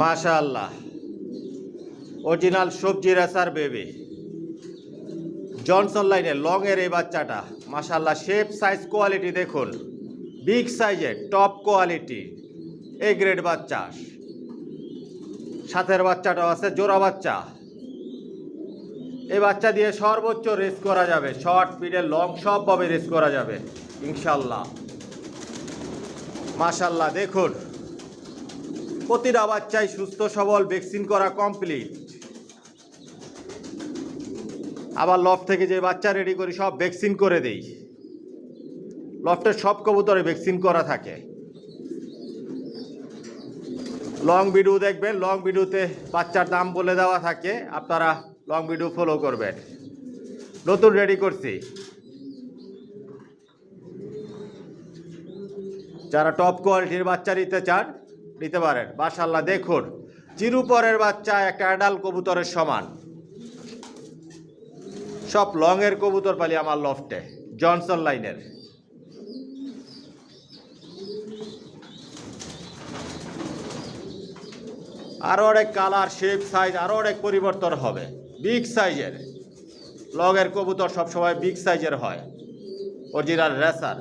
মাশাআল্লাহ, অরিজিনাল সবজি racer baby Johnson লাইনের লং এর এই বাচ্চাটা মাশাআল্লাহ, শেপ সাইজ কোয়ালিটি দেখুন, বিগ সাইজের টপ কোয়ালিটি এ গ্রেড বাচ্চা। সাথের বাচ্চাটাও আছে জোড়া বাচ্চা। এই বাচ্চা দিয়ে সর্বোচ্চ রেস করা যাবে, শর্ট মিডল লং সবভাবে রেস করা যাবে ইনশাল্লাহ। মাশাআল্লাহ দেখুন, প্রতিটা বাচ্চাই সুস্থ সবল, ভ্যাকসিন করা কমপ্লিট। আবার লফট থেকে যে বাচ্চা রেডি করি সব ভ্যাকসিন করে দেই। লফটের সব কবুতরে ভ্যাকসিন করা থাকে। লং ভিডিও দেখবেন, লং ভিডিওতে বাচ্চার দাম বলে দেওয়া থাকে, আপনারা লং ভিডিও ফলো করবেন। নতুন রেডি করছি, যারা টপ কোয়ালিটির বাচ্চা নিতে চান নিতে পারেন। মাশাআল্লাহ দেখুন, চিরুপরের বাচ্চা একটা অ্যাডাল কবুতরের সমান। সব লং এর কবুতর পালি আমার লফটে, জনসন লাইনের। আরও অনেক কালার, শেপ, সাইজ আরও অনেক পরিবর্তন হবে। বিগ সাইজের লং এর কবুতর সবসময় বিগ সাইজের হয়, অরিজিনাল রেসার।